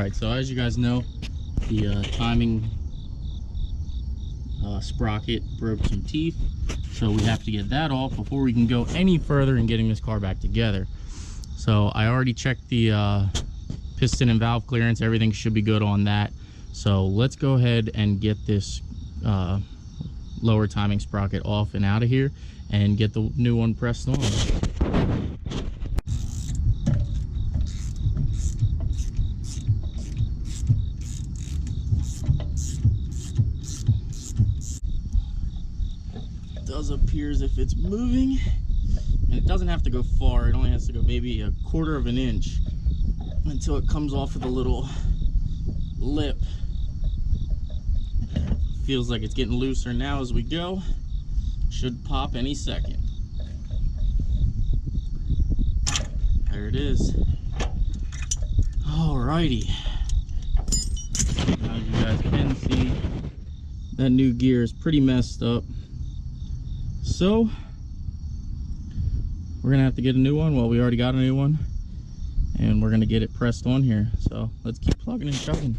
Alright, so as you guys know, the timing sprocket broke some teeth, so we have to get that off before we can go any further in getting this car back together. So I already checked the piston and valve clearance. Everything should be good on that. So let's go ahead and get this lower timing sprocket off and out of here and get the new one pressed on. It does appear as if it's moving, and it doesn't have to go far. It only has to go maybe 1/4 of an inch until it comes off of the little lip. Feels like it's getting looser now as we go. Should pop any second. There it is. Alrighty. As you guys can see, that new gear is pretty messed up. So we're gonna have to get a new one. Well, we already got a new one, and we're gonna get it pressed on here. So let's keep plugging and chugging.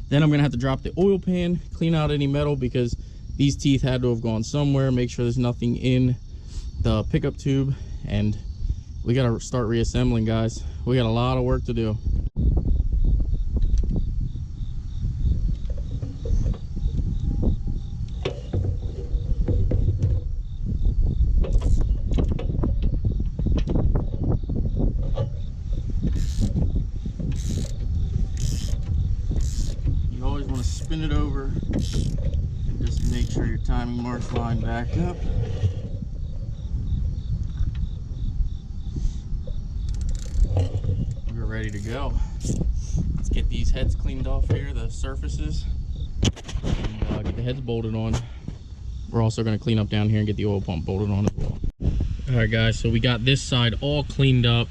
Then I'm gonna have to drop the oil pan, clean out any metal, because these teeth had to have gone somewhere. Make sure there's nothing in the pickup tube, and we gotta start reassembling, guys. We got a lot of work to do. Spin it over and just make sure your timing marks line back up. We're ready to go. Let's get these heads cleaned off here, the surfaces, and get the heads bolted on. We're also going to clean up down here and get the oil pump bolted on as well. Alright guys, so we got this side all cleaned up,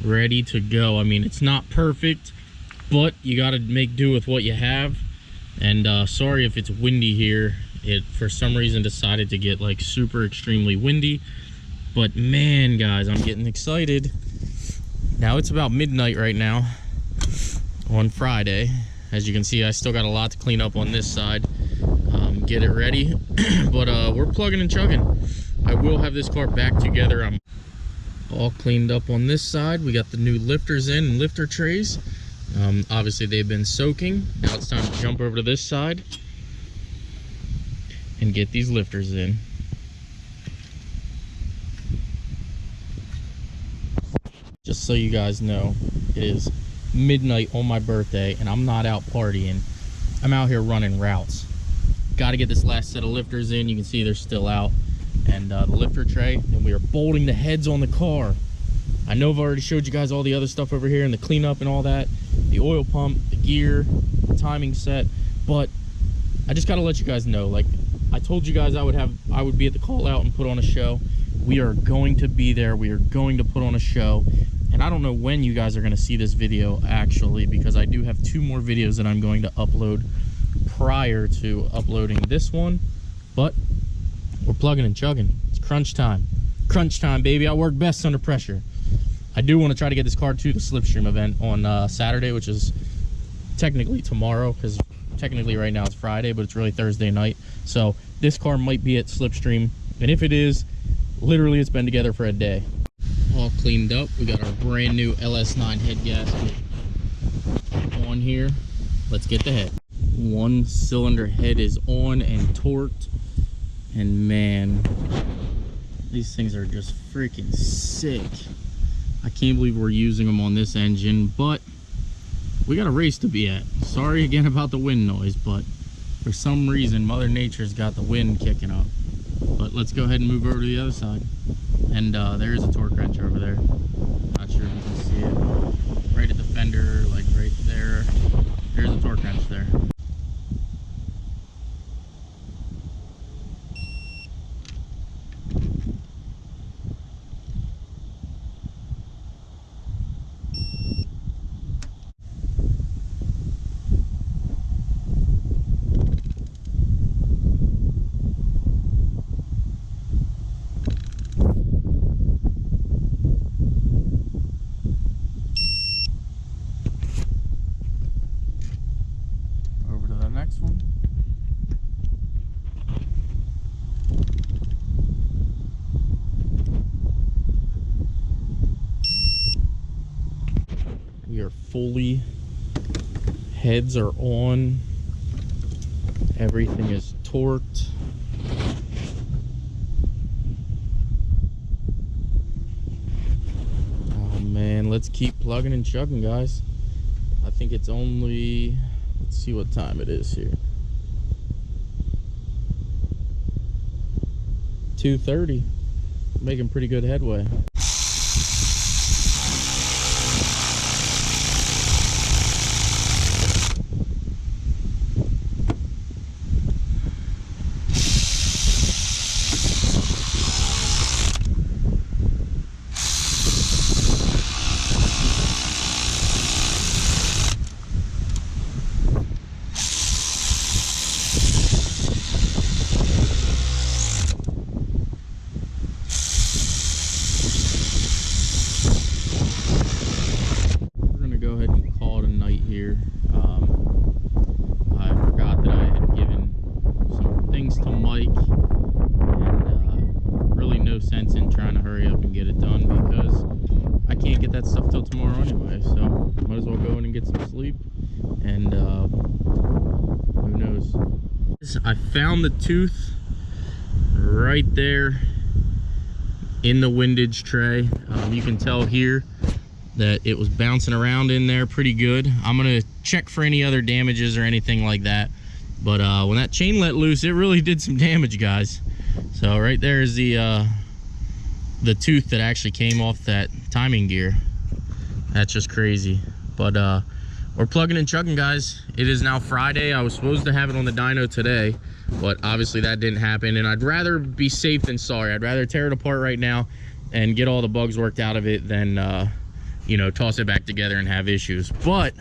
ready to go. I mean, it's not perfect, but you got to make do with what you have. And sorry if it's windy here. It for some reason decided to get like super extremely windy, but man guys, I'm getting excited. Now it's about midnight right now on Friday. As you can see, I still got a lot to clean up on this side, get it ready. But we're plugging and chugging. I will have this car back together. I'm all cleaned up on this side. We got the new lifters in and lifter trays. Obviously they've been soaking. Now it's time to jump over to this side and get these lifters in. Just so you guys know, it is midnight on my birthday and I'm not out partying. I'm out here running routes. Got to get this last set of lifters in. You can see they're still out, and the lifter tray, and we are bolting the heads on the car. I know I've already showed you guys all the other stuff over here and the cleanup and all that, the oil pump, the gear, the timing set, but I just got to let you guys know, like I told you guys I would be at the call out and put on a show. We are going to be there. We are going to put on a show, and I don't know when you guys are going to see this video actually, because I do have 2 more videos that I'm going to upload prior to uploading this one, but we're plugging and chugging. It's crunch time. Crunch time, baby. I work best under pressure. I do want to try to get this car to the Slipstream event on Saturday, which is technically tomorrow, because technically right now it's Friday, but it's really Thursday night. So this car might be at Slipstream, and if it is, literally it's been together for a day. All cleaned up. We got our brand new LS9 head gasket on here. Let's get the head. 1 cylinder head is on and torqued, and man, these things are just freaking sick. I can't believe we're using them on this engine, but we got a race to be at. Sorry again about the wind noise, but for some reason Mother Nature's got the wind kicking up. But let's go ahead and move over to the other side. And there's a torque wrench over there. Not sure if you can see it. Right at the fender, like right there. There's a torque wrench there. fully. Heads are on. Everything is torqued. Oh man, let's keep plugging and chugging, guys. I think it's only, let's see what time it is here. 2:30. Making pretty good headway. That stuff till tomorrow anyway, so might as well go in and get some sleep, and who knows. I found the tooth right there in the windage tray. You can tell here that it was bouncing around in there pretty good. I'm gonna check for any other damages or anything like that, but when that chain let loose, it really did some damage, guys. So right there is the tooth that actually came off that timing gear. That's just crazy. But we're plugging and chugging, guys. It is now Friday. I was supposed to have it on the dyno today, but obviously that didn't happen, and I'd rather be safe than sorry. I'd rather tear it apart right now and get all the bugs worked out of it than you know, toss it back together and have issues. But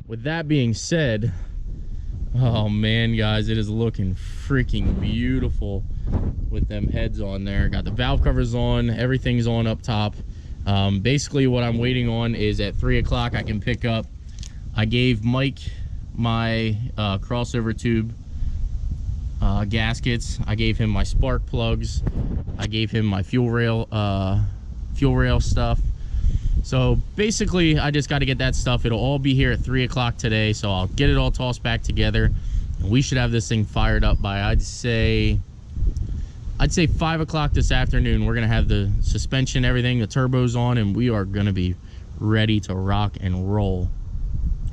with that being said, oh man, guys, it is looking freaking beautiful with them heads on there. Got the valve covers on, everything's on up top. Basically what I'm waiting on is at 3 o'clock I can pick up. I gave Mike my crossover tube gaskets. I gave him my spark plugs. I gave him my fuel rail stuff. So basically I just got to get that stuff. It'll all be here at 3 o'clock today, so I'll get it all tossed back together, and we should have this thing fired up by I'd say 5 o'clock this afternoon. We're gonna have the suspension, everything, the turbos on, and we are gonna be ready to rock and roll.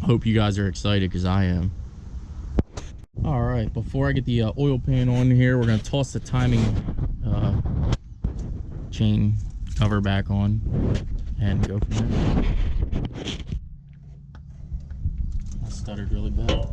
Hope you guys are excited, because I am. All right, before I get the oil pan on here, we're gonna toss the timing chain cover back on and go from there. I stuttered really bad.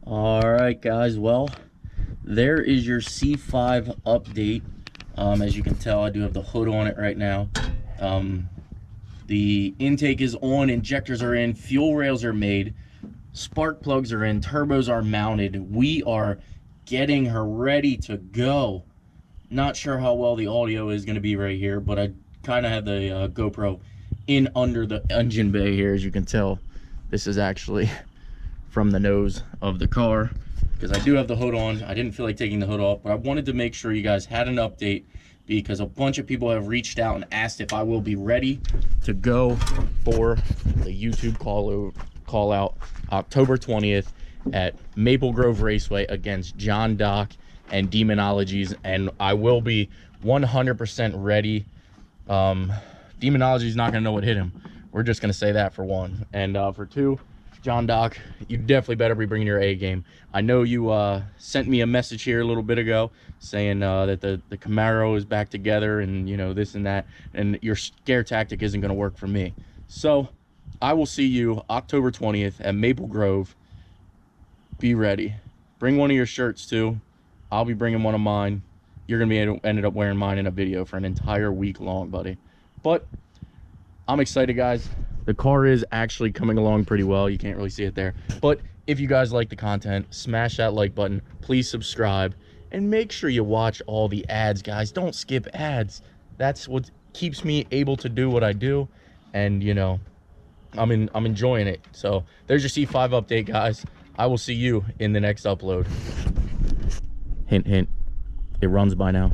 Alright guys, well, there is your C5 update. As you can tell, I do have the hood on it right now. The intake is on, injectors are in, fuel rails are made, spark plugs are in, turbos are mounted. We are getting her ready to go. Not sure how well the audio is going to be right here, but I kind of have the GoPro in under the engine bay here. As you can tell, this is actually from the nose of the car, because I do have the hood on. I didn't feel like taking the hood off, but I wanted to make sure you guys had an update, because a bunch of people have reached out and asked if I will be ready to go for the YouTube call out October 20th at Maple Grove Raceway against John Dock and Demonologies, and I will be 100% ready. Demonology's not gonna know what hit him. We're just gonna say that for one, and for two, John Doc, you definitely better be bringing your A game. I know you sent me a message here a little bit ago saying that the COWMARO is back together and, you know, this and that, and your scare tactic isn't going to work for me. So I will see you October 20th at Maple Grove. Be ready. Bring one of your shirts too. I'll be bringing one of mine. You're going to be ended up wearing mine in a video for an entire week long, buddy. But I'm excited, guys. The car is actually coming along pretty well. You can't really see it there. But if you guys like the content, smash that like button. Please subscribe. And make sure you watch all the ads, guys. Don't skip ads. That's what keeps me able to do what I do. And, you know, I'm enjoying it. So there's your C5 update, guys. I will see you in the next upload. Hint, hint. It runs by now.